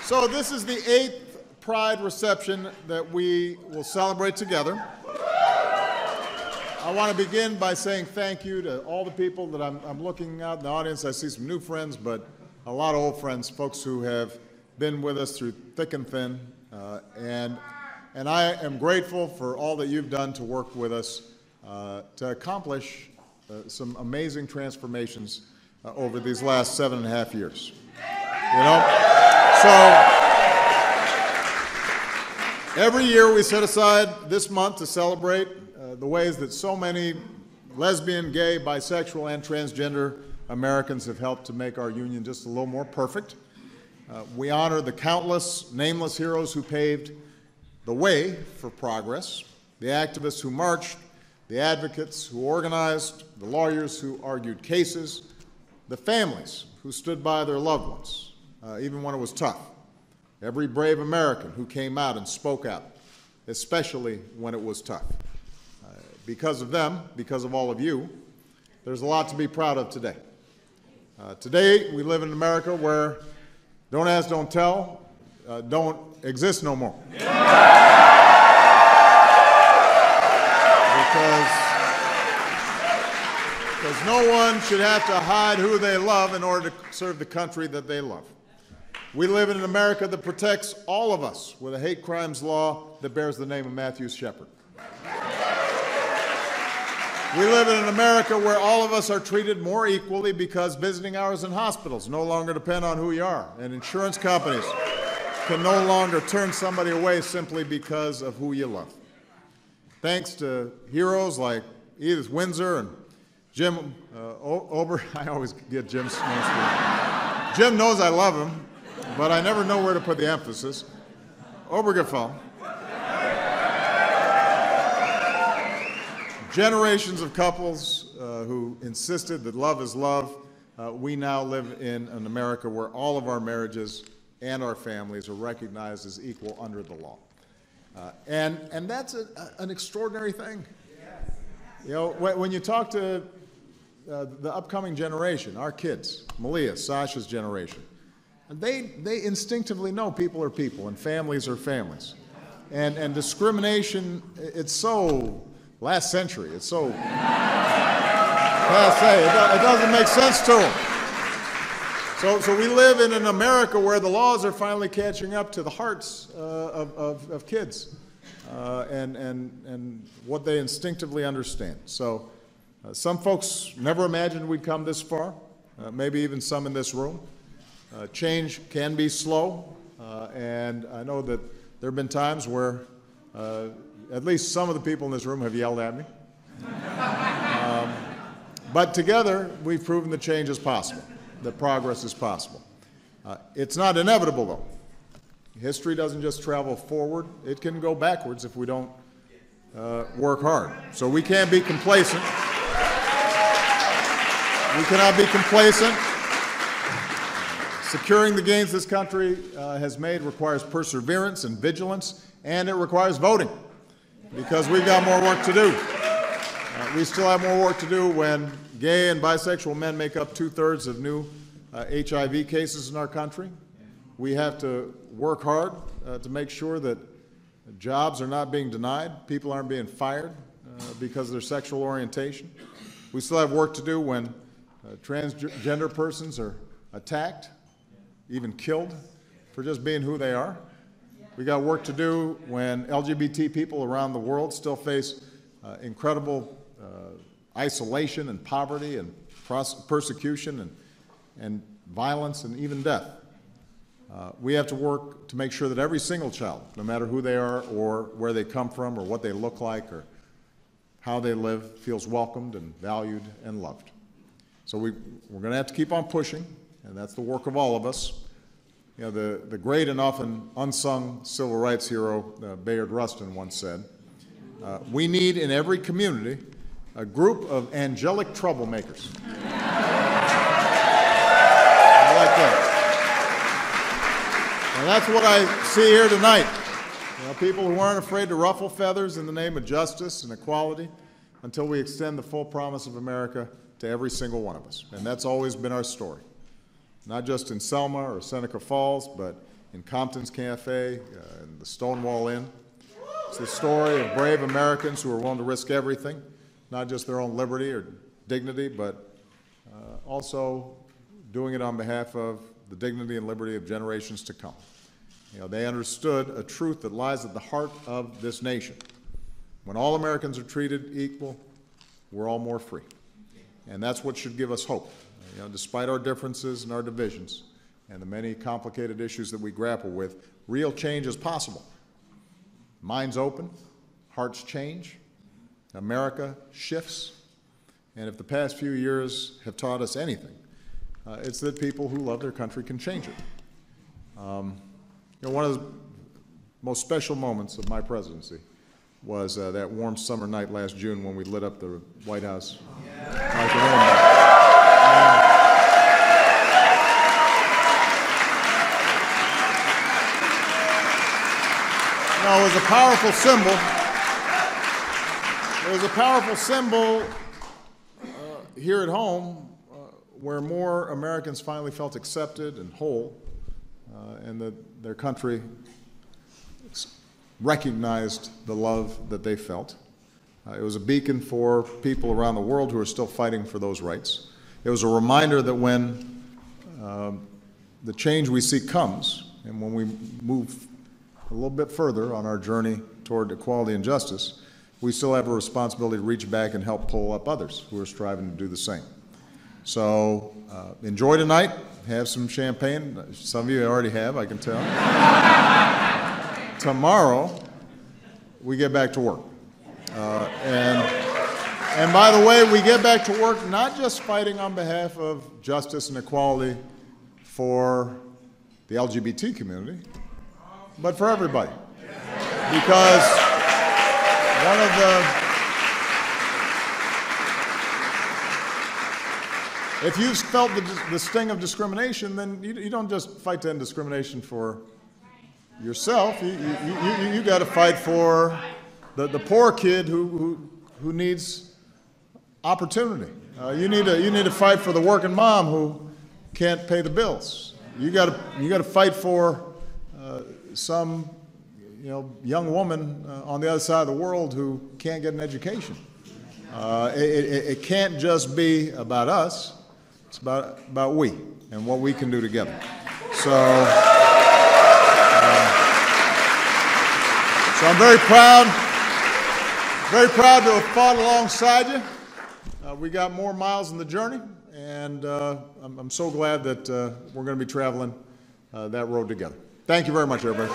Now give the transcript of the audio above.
So this is the 8th Pride reception that we will celebrate together. I want to begin by saying thank you to all the people that I'm looking out in the audience. I see some new friends, but a lot of old friends, folks who have been with us through thick and thin. And I am grateful for all that you've done to work with us to accomplish some amazing transformations over these last 7.5 years. You know? So every year we set aside this month to celebrate the ways that so many lesbian, gay, bisexual, and transgender Americans have helped to make our union just a little more perfect. We honor the countless nameless heroes who paved the way for progress, the activists who marched, the advocates who organized, the lawyers who argued cases, the families who stood by their loved ones, even when it was tough. Every brave American who came out and spoke out, especially when it was tough. Because of them, because of all of you, there's a lot to be proud of today. Today, we live in America where don't ask, don't tell, don't exist no more. Because no one should have to hide who they love in order to serve the country that they love. We live in an America that protects all of us with a hate crimes law that bears the name of Matthew Shepard. We live in an America where all of us are treated more equally because visiting hours in hospitals no longer depend on who you are, and insurance companies can no longer turn somebody away simply because of who you love. Thanks to heroes like Edith Windsor and Jim Ober, I always get Jim's name. Jim knows I love him, but I never know where to put the emphasis. Obergefell. Generations of couples who insisted that love is love. We now live in an America where all of our marriages and our families are recognized as equal under the law. And that's an extraordinary thing. You know, when you talk to the upcoming generation, our kids, Malia, Sasha's generation, they instinctively know people are people and families are families. And discrimination, it's so last century. It's so passe. It doesn't make sense to them. So we live in an America where the laws are finally catching up to the hearts of kids and what they instinctively understand. So some folks never imagined we'd come this far, maybe even some in this room. Change can be slow, and I know that there have been times where at least some of the people in this room have yelled at me. But together, we've proven that change is possible, that progress is possible. It's not inevitable, though. History doesn't just travel forward. It can go backwards if we don't work hard. So we can't be complacent. We cannot be complacent. Securing the gains this country has made requires perseverance and vigilance, and it requires voting, because we've got more work to do. We still have more work to do when gay and bisexual men make up 2/3 of new HIV cases in our country. We have to work hard to make sure that jobs are not being denied, people aren't being fired because of their sexual orientation. We still have work to do when transgender persons are attacked, even killed, for just being who they are. We got work to do when LGBT people around the world still face incredible isolation and poverty and persecution and violence and even death. We have to work to make sure that every single child, no matter who they are or where they come from or what they look like or how they live, feels welcomed and valued and loved. So we're going to have to keep on pushing, and that's the work of all of us. You know, the great and often unsung civil rights hero Bayard Rustin once said, "We need in every community a group of angelic troublemakers." I like that. And that's what I see here tonight. You know, people who aren't afraid to ruffle feathers in the name of justice and equality until we extend the full promise of America to every single one of us. And that's always been our story. Not just in Selma or Seneca Falls, but in Compton's Cafe, in the Stonewall Inn. It's the story of brave Americans who are willing to risk everything, not just their own liberty or dignity, but also doing it on behalf of the dignity and liberty of generations to come. You know, they understood a truth that lies at the heart of this nation. When all Americans are treated equal, we're all more free. And that's what should give us hope. You know, despite our differences and our divisions and the many complicated issues that we grapple with, real change is possible. Minds open, hearts change, America shifts, and if the past few years have taught us anything, it's that people who love their country can change it. You know, one of the most special moments of my presidency was that warm summer night last June when we lit up the White House. Like a rainbow. You know, it was a powerful symbol. It was a powerful symbol here at home where more Americans finally felt accepted and whole, and that their country recognized the love that they felt. It was a beacon for people around the world who are still fighting for those rights. It was a reminder that when the change we seek comes, and when we move a little bit further on our journey toward equality and justice, we still have a responsibility to reach back and help pull up others who are striving to do the same. So enjoy tonight, have some champagne. Some of you already have, I can tell. Tomorrow, we get back to work. And by the way, we get back to work not just fighting on behalf of justice and equality for the LGBT community, but for everybody. Because one of if you've felt the sting of discrimination, then you don't just fight to end discrimination for yourself. You got to fight for the poor kid who needs opportunity. You need to fight for the working mom who can't pay the bills. You got to fight for some young woman on the other side of the world who can't get an education. It can't just be about us. It's about we and what we can do together. So I'm very proud to have fought alongside you. We got more miles in the journey, and I'm so glad that we're going to be traveling that road together. Thank you very much, everybody.